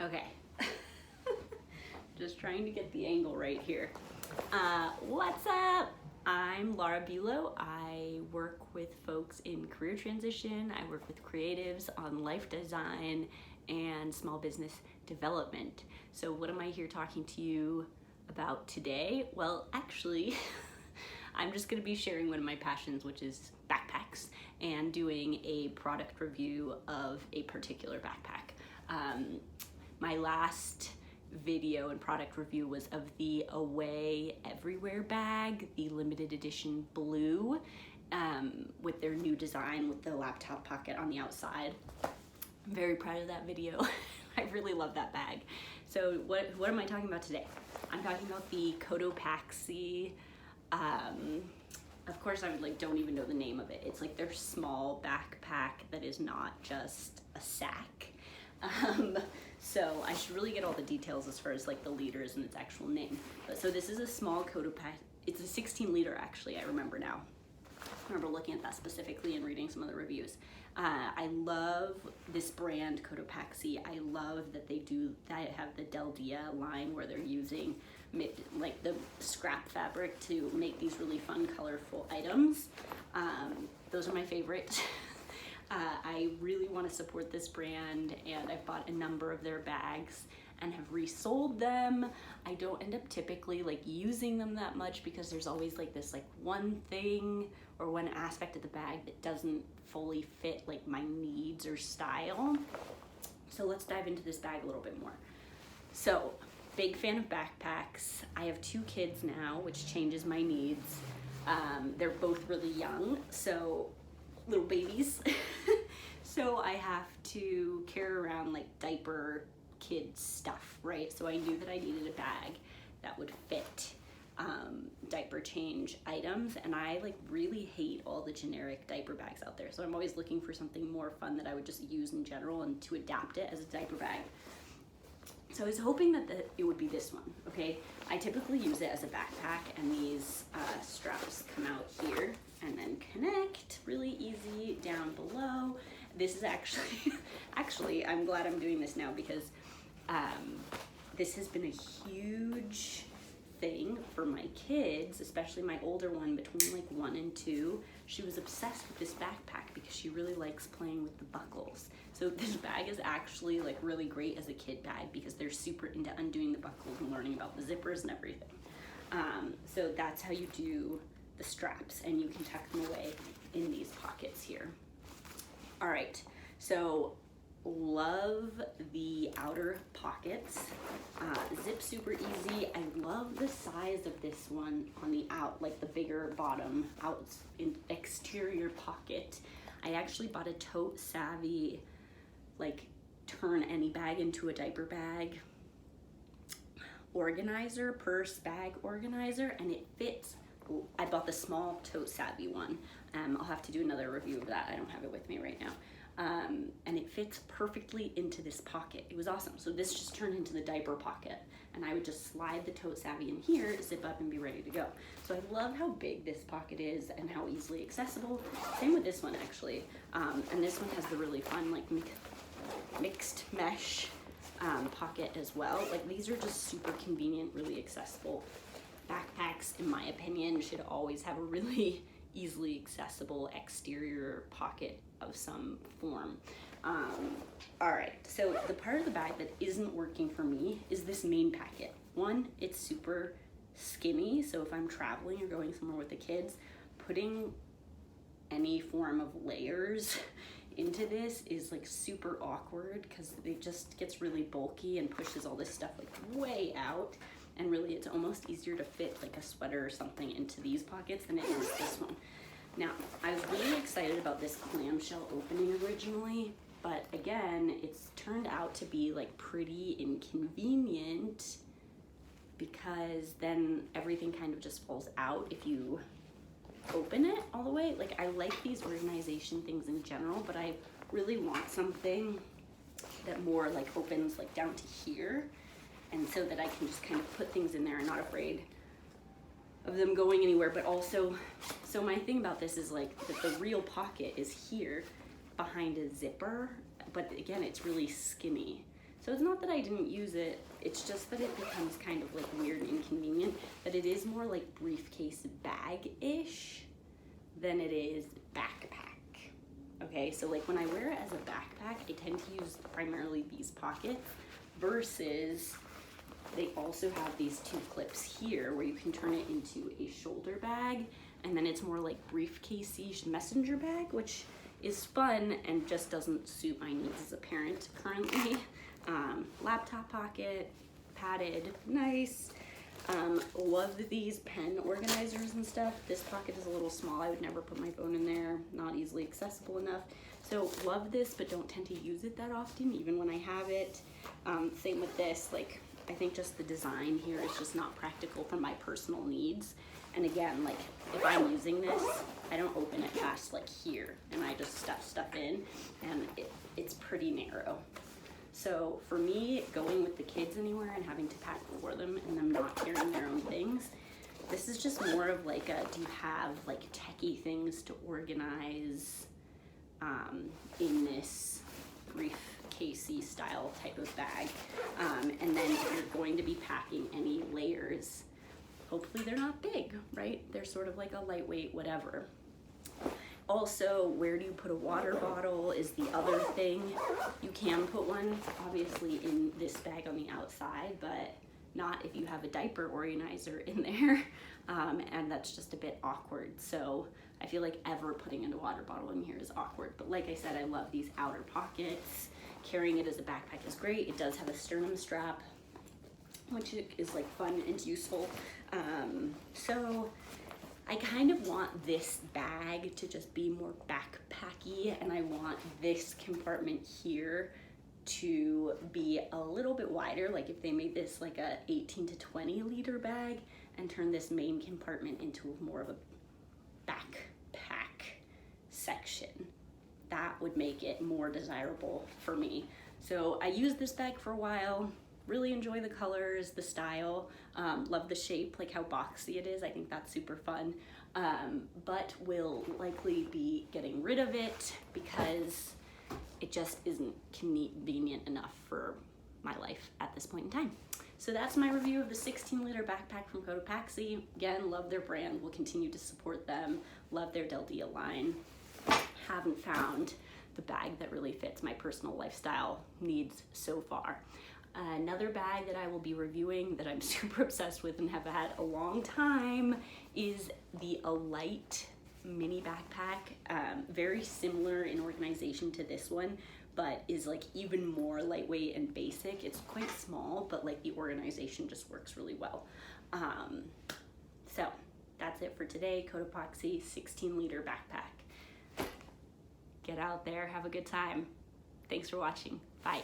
Okay. Just trying to get the angle right here. What's up? I'm Laura Bulow. I work with folks in career transition. I work with creatives on life design and small business development. So what am I here talking to you about today? Well, actually, I'm just going to be sharing one of my passions, which is backpacks, and doing a product review of a particular backpack. My last video and product review was of the Away Everywhere bag, the limited edition blue, with their new design with the laptop pocket on the outside. I'm very proud of that video. I really love that bag. So what am I talking about today? I'm talking about the Cotopaxi, of course I don't even know the name of it. It's like their small backpack that is not just a sack. So I should really get all the details as far as like the liters and its actual name. But so this is a small Cotopaxi. It's a 16 liter actually, I remember now. I remember looking at that specifically and reading some of the reviews. I love this brand Cotopaxi. I love that they have the Del Dia line where they're using like the scrap fabric to make these really fun, colorful items. Those are my favorite. I really want to support this brand, and I've bought a number of their bags and have resold them. I don't end up typically like using them that much because there's always like this one thing or one aspect of the bag that doesn't fully fit like my needs or style. So let's dive into this bag a little bit more. So, big fan of backpacks. I have 2 kids now, which changes my needs. They're both really young, so little babies. So I have to carry around like diaper kid stuff, right? So I knew that I needed a bag that would fit diaper change items, and I like really hate all the generic diaper bags out there. So I'm always looking for something more fun that I would just use in general and to adapt it as a diaper bag. So I was hoping that it would be this one, okay? I typically use it as a backpack, and these straps come out here and then connect really easy down below. This is actually, I'm glad I'm doing this now because this has been a huge thing for my kids, especially my older one between like 1 and 2. She was obsessed with this backpack because she really likes playing with the buckles. So this bag is actually like really great as a kid bag because they're super into undoing the buckles and learning about the zippers and everything. So that's how you do the straps, and you can tuck them away in these pockets here. All right, so love the outer pockets. Zip super easy. I love the size of this one on the out, like the bigger bottom out in exterior pocket. I actually bought a tote savvy, like turn any bag into a diaper bag organizer, purse bag organizer, and it fits. I bought the small tote savvy one. I'll have to do another review of that. I don't have it with me right now. And it fits perfectly into this pocket. It was awesome. So this just turned into the diaper pocket, and I would just slide the tote savvy in here, zip up, and be ready to go. So I love how big this pocket is and how easily accessible. Same with this one actually. And this one has the really fun like mixed mesh pocket as well. Like these are just super convenient, really accessible backpacks. In my opinion, should always have a really easily accessible exterior pocket of some form. All right, so the part of the bag that isn't working for me is this main packet. One, it's super skinny, so if I'm traveling or going somewhere with the kids, putting any form of layers into this is like super awkward because it just gets really bulky and pushes all this stuff like way out. And really it's almost easier to fit like a sweater or something into these pockets than it is this one. Now, I was really excited about this clamshell opening originally, but again, it's turned out to be like pretty inconvenient because then everything kind of just falls out if you open it all the way. Like I like these organization things in general, but I really want something that more like opens like down to here, and so that I can just kind of put things in there and not afraid of them going anywhere. But also, so my thing about this is like that the real pocket is here behind a zipper, but again, it's really skinny. So it's not that I didn't use it, it's just that it becomes kind of like weird and inconvenient, that it is more like briefcase bag-ish than it is backpack. Okay, so like when I wear it as a backpack, I tend to use primarily these pockets versus they also have these two clips here where you can turn it into a shoulder bag, and then it's more like briefcase-ish messenger bag, which is fun and just doesn't suit my needs as a parent currently. Laptop pocket, padded, nice. Love these pen organizers and stuff. This pocket is a little small. I would never put my phone in there, not easily accessible enough. So love this, but don't tend to use it that often, even when I have it. Same with this, like, I think just the design here is just not practical for my personal needs. And again, like, if I'm using this, I don't open it past like here, and I just stuff stuff in, and it's pretty narrow. So for me, going with the kids anywhere and having to pack for them and them not carrying their own things, this is just more of like a, do you have like techie things to organize in this briefcasey style type of bag? And then if you're going to be packing any layers, hopefully they're not big, right? They're sort of like a lightweight whatever. Also, where do you put a water bottle is the other thing. You can put one, obviously, in this bag on the outside, but not if you have a diaper organizer in there, and that's just a bit awkward. So I feel like ever putting a water bottle in here is awkward. But like I said, I love these outer pockets. Carrying it as a backpack is great. It does have a sternum strap, which is like fun and useful. So I kind of want this bag to just be more backpacky, and I want this compartment here to be a little bit wider. Like if they made this like a 18 to 20 liter bag and turn this main compartment into more of a backpack section, that would make it more desirable for me. So I used this bag for a while, really enjoy the colors, the style, love the shape, like how boxy it is. I think that's super fun, but will likely be getting rid of it because it just isn't convenient enough for my life at this point in time. So that's my review of the 16-liter backpack from Cotopaxi. Again, love their brand, will continue to support them, love their Del Dia line. Haven't found the bag that really fits my personal lifestyle needs so far. Another bag that I will be reviewing that I'm super obsessed with and have had a long time is the Alight mini backpack. Very similar in organization to this one, but is like even more lightweight and basic. It's quite small, but like the organization just works really well. So that's it for today. Cotopaxi 16-liter backpack. Get out there, have a good time. Thanks for watching. Bye.